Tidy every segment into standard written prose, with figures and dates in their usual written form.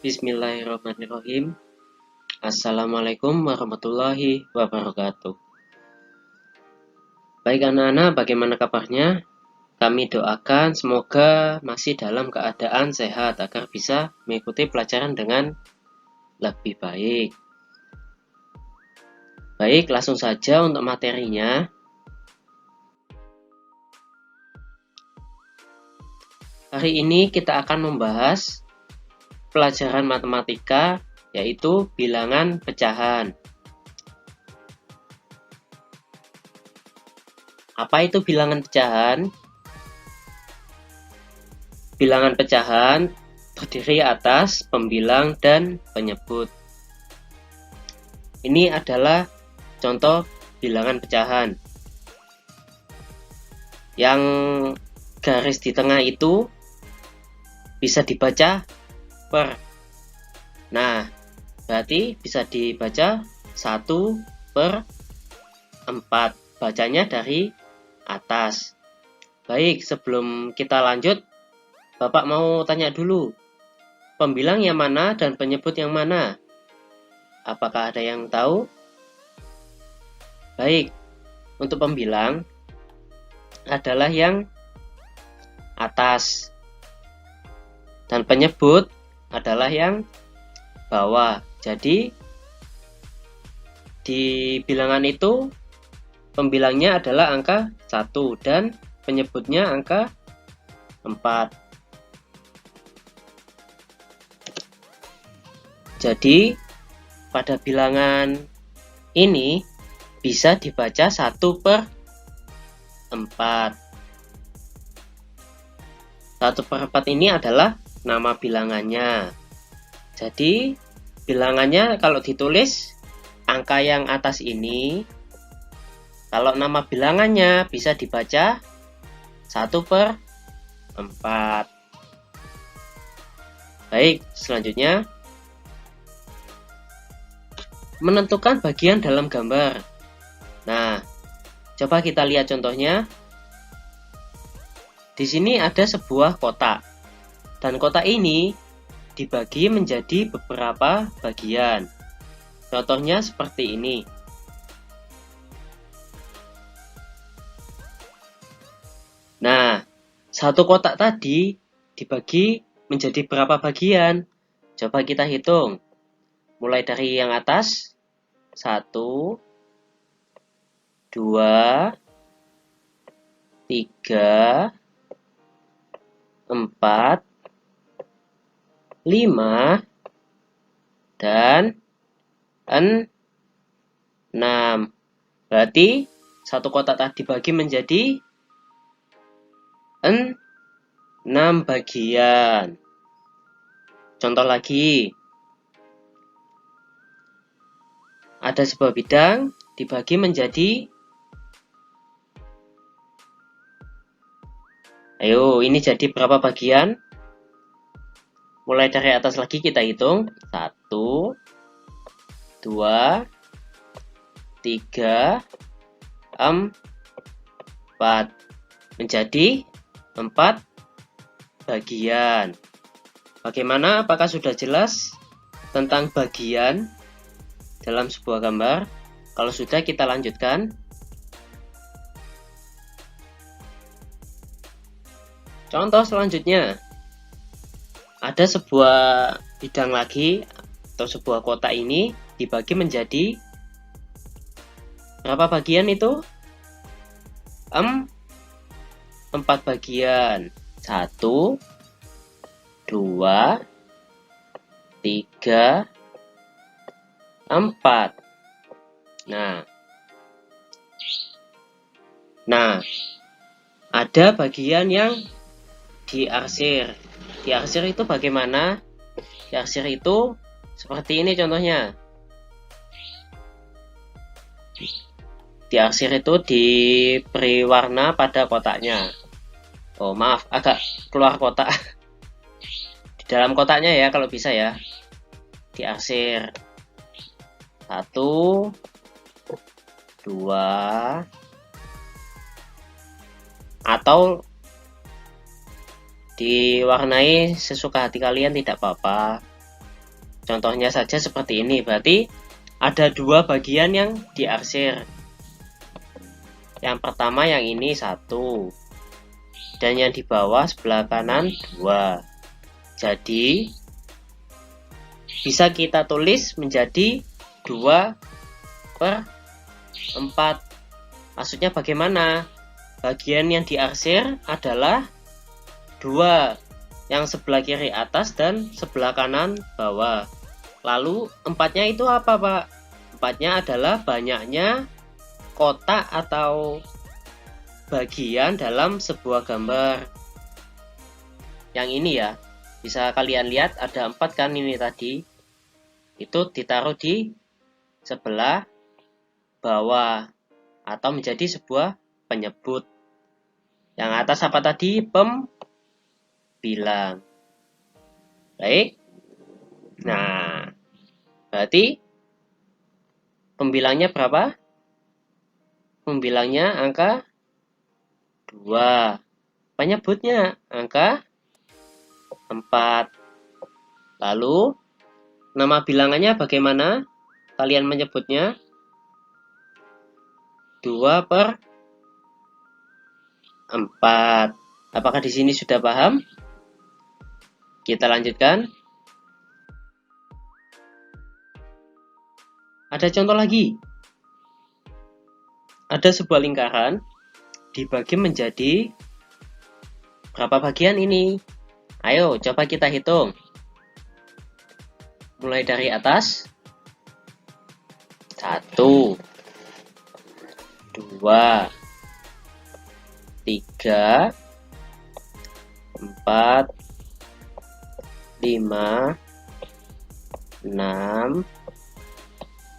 Bismillahirrahmanirrahim. Assalamualaikum warahmatullahi wabarakatuh. Baik anak-anak, bagaimana kabarnya? Kami doakan semoga masih dalam keadaan sehat agar bisa mengikuti pelajaran dengan lebih baik. Baik, langsung saja untuk materinya. Hari ini kita akan membahas pelajaran matematika, yaitu bilangan pecahan. Apa itu bilangan pecahan? Bilangan pecahan terdiri atas pembilang dan penyebut. Ini adalah contoh bilangan pecahan. Yang garis di tengah itu bisa dibaca per. Nah, berarti bisa dibaca 1/4. Bacanya dari atas. Baik, sebelum kita lanjut, Bapak mau tanya dulu. Pembilang yang mana dan penyebut yang mana? Apakah ada yang tahu? Baik, untuk pembilang adalah yang atas. Dan penyebut adalah yang bawah. Jadi di bilangan itu pembilangnya adalah angka 1 dan penyebutnya angka 4. Jadi pada bilangan ini bisa dibaca 1/4. 1/4 ini adalah nama bilangannya. Jadi bilangannya kalau ditulis angka yang atas ini, kalau nama bilangannya bisa dibaca 1/4. Baik, selanjutnya menentukan bagian dalam gambar. Nah, coba kita lihat contohnya. Di sini ada sebuah kotak. Dan kotak ini dibagi menjadi beberapa bagian. Contohnya seperti ini. Nah, satu kotak tadi dibagi menjadi berapa bagian? Coba kita hitung. Mulai dari yang atas. 1, 2, 3, 4, 5, dan 6. Berarti satu kotak tadi dibagi menjadi 6 bagian. Contoh lagi. Ada sebuah bidang dibagi menjadi, ayo ini jadi berapa bagian? Mulai dari atas lagi kita hitung. 1, 2, 3, 4. Menjadi 4 bagian. Bagaimana? Apakah sudah jelas tentang bagian dalam sebuah gambar? Kalau sudah, kita lanjutkan. Contoh selanjutnya. Ada sebuah bidang lagi atau sebuah kotak ini dibagi menjadi berapa bagian itu? 4 bagian. 1, 2, 3, 4. Nah, ada bagian yang diarsir. Diarsir itu bagaimana? Diarsir itu seperti ini contohnya. Diarsir itu diberi warna pada kotaknya. Oh maaf, agak keluar kotak. Di dalam kotaknya ya kalau bisa ya. Diarsir. 1, 2, atau diwarnai sesuka hati kalian, tidak apa-apa. Contohnya saja seperti ini, berarti ada dua bagian yang diarsir. Yang pertama yang ini 1, dan yang di bawah sebelah kanan 2. Jadi bisa kita tulis menjadi 2/4. Maksudnya bagaimana? Bagian yang diarsir adalah 2, yang sebelah kiri atas dan sebelah kanan bawah. Lalu 4-nya itu apa, Pak? 4-nya adalah banyaknya kotak atau bagian dalam sebuah gambar. Yang ini ya, bisa kalian lihat ada 4 kan ini tadi. Itu ditaruh di sebelah bawah atau menjadi sebuah penyebut. Yang atas apa tadi? Pembilang. Baik. Nah, berarti pembilangnya berapa? Pembilangnya angka 2. Penyebutnya angka 4. Lalu, nama bilangannya bagaimana? Kalian menyebutnya 2/4. Apakah di sini sudah paham? Kita lanjutkan. Ada contoh lagi. Ada sebuah lingkaran dibagi menjadi berapa bagian ini? Ayo, coba kita hitung. Mulai dari atas. 1, 2, 3, 4, 5, 6,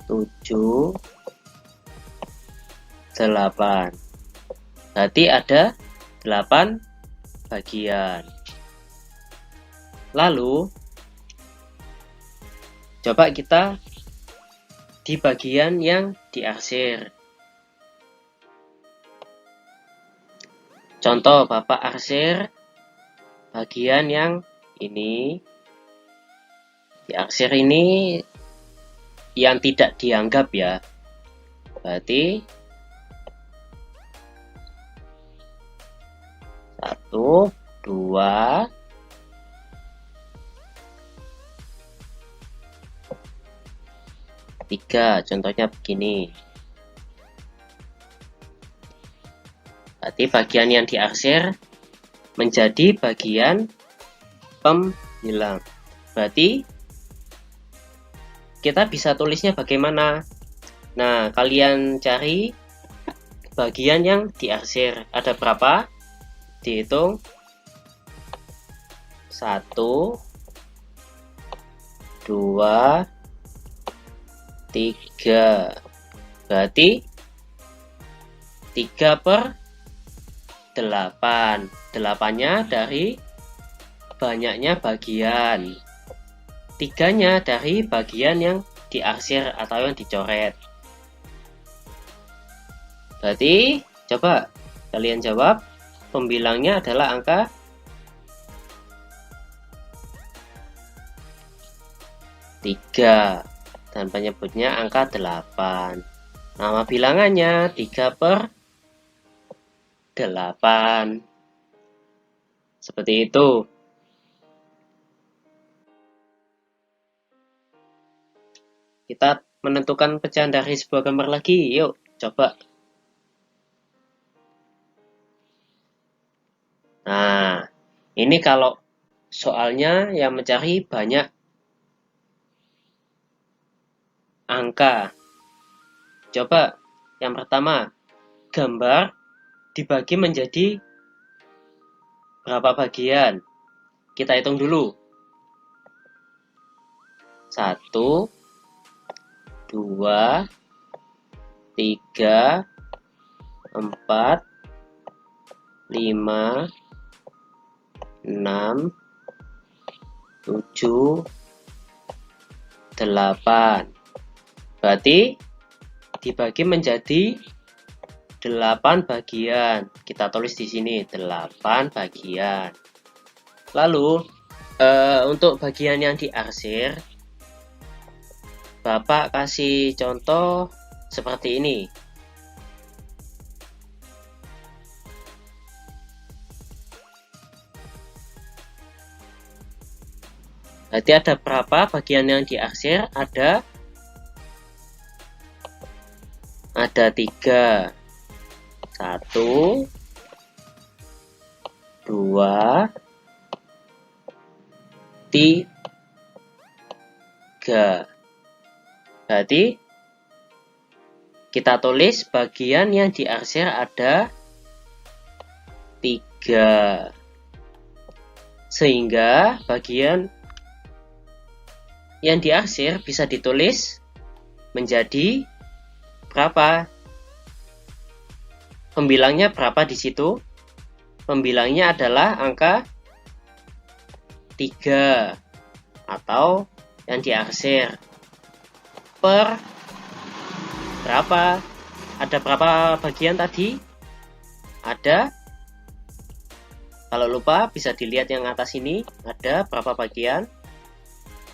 7, 8. Berarti ada 8 bagian. Lalu, coba kita di bagian yang diarsir. Contoh, Bapak arsir bagian yang ini. Diarsir ini yang tidak dianggap ya. Berarti 1, 2, 3. Contohnya begini. Berarti bagian yang diarsir menjadi bagian pembilang. Berarti kita bisa tulisnya bagaimana? Nah, kalian cari bagian yang diarsir. Ada berapa? Dihitung. 1, 2, 3. Berarti 3/8. 8-nya dari banyaknya bagian. 3-nya dari bagian yang diarsir atau yang dicoret. Berarti coba kalian jawab, pembilangnya adalah angka 3 dan penyebutnya angka 8. Nama bilangannya 3/8. Seperti itu. Kita menentukan pecahan dari sebuah gambar lagi. Yuk, coba. Nah, ini kalau soalnya yang mencari banyak angka. Coba, yang pertama, gambar dibagi menjadi berapa bagian? Kita hitung dulu. 1, 2, 3, 4, 5, 6, 7, 8. Berarti dibagi menjadi 8 bagian. Kita tulis di sini 8 bagian. Lalu untuk bagian yang diarsir Bapak kasih contoh seperti ini. Berarti ada berapa bagian yang diarsir? Ada 3. 1, 2, 3. Berarti kita tulis bagian yang diarsir ada 3. Sehingga bagian yang diarsir bisa ditulis menjadi berapa? Pembilangnya berapa di situ? Pembilangnya adalah angka 3 atau yang diarsir per berapa? Ada berapa bagian tadi? Ada. Kalau lupa bisa dilihat yang atas ini, ada berapa bagian?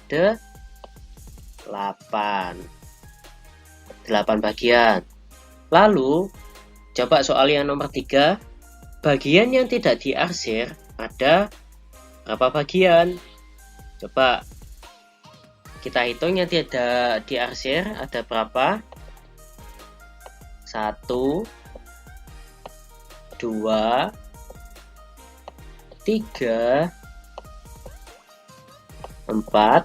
Ada 8 bagian. Lalu coba soal yang nomor 3, bagian yang tidak diarsir ada berapa bagian? Coba kita hitung yang tidak diarsir ada berapa? 1, 2, 3, 4,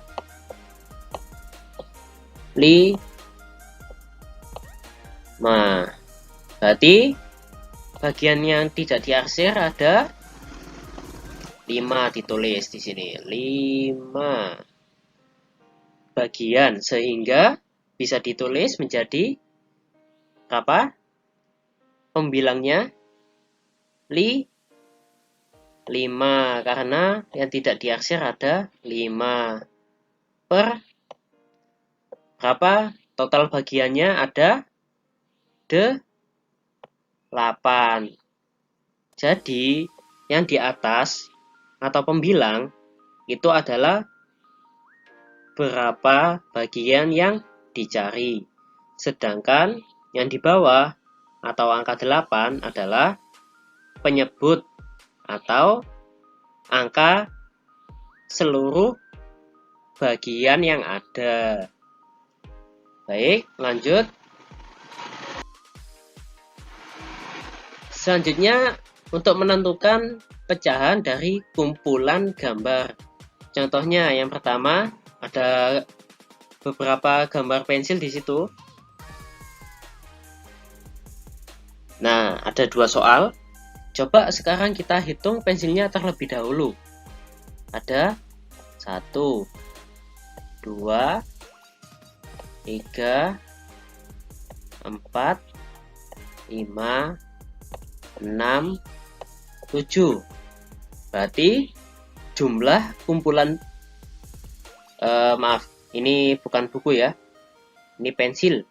5. Berarti bagian yang tidak diarsir ada 5, ditulis di sini 5 bagian, sehingga bisa ditulis menjadi berapa? Pembilangnya 5 karena yang tidak diarsir ada 5 per berapa? Total bagiannya ada 8. Jadi yang di atas atau pembilang itu adalah berapa bagian yang dicari. Sedangkan yang di bawah atau angka 8 adalah penyebut atau angka seluruh bagian yang ada. Baik, lanjut. Selanjutnya, untuk menentukan pecahan dari kumpulan gambar. Contohnya yang pertama ada beberapa gambar pensil di situ. Nah, ada 2 soal. Coba sekarang kita hitung pensilnya terlebih dahulu. Ada 1, 2, 3, 4, 5, 6, 7. Berarti jumlah kumpulan maaf, ini bukan buku ya. Ini pensil.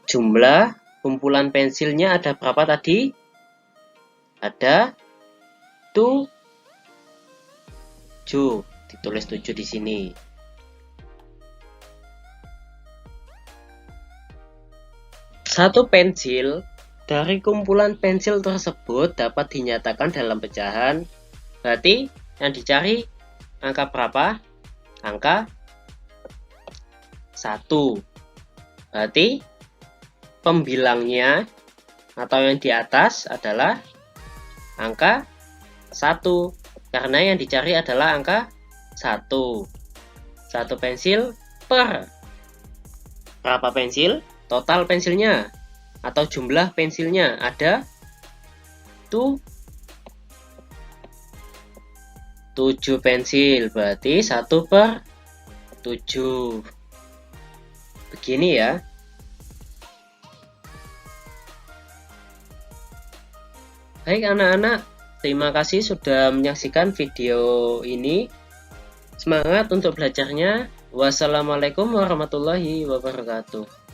Jumlah kumpulan pensilnya ada berapa tadi? Ada 7. Ditulis 7 di sini. Satu pensil dari kumpulan pensil tersebut dapat dinyatakan dalam pecahan. Berarti yang dicari angka berapa? Angka 1. Berarti pembilangnya atau yang di atas adalah angka 1. Karena yang dicari adalah angka 1. Satu pensil per berapa pensil? Total pensilnya atau jumlah pensilnya ada 7 pensil, berarti 1 per 7. Begini ya. Baik anak-anak, terima kasih sudah menyaksikan video ini. Semangat untuk belajarnya. Wassalamualaikum warahmatullahi wabarakatuh.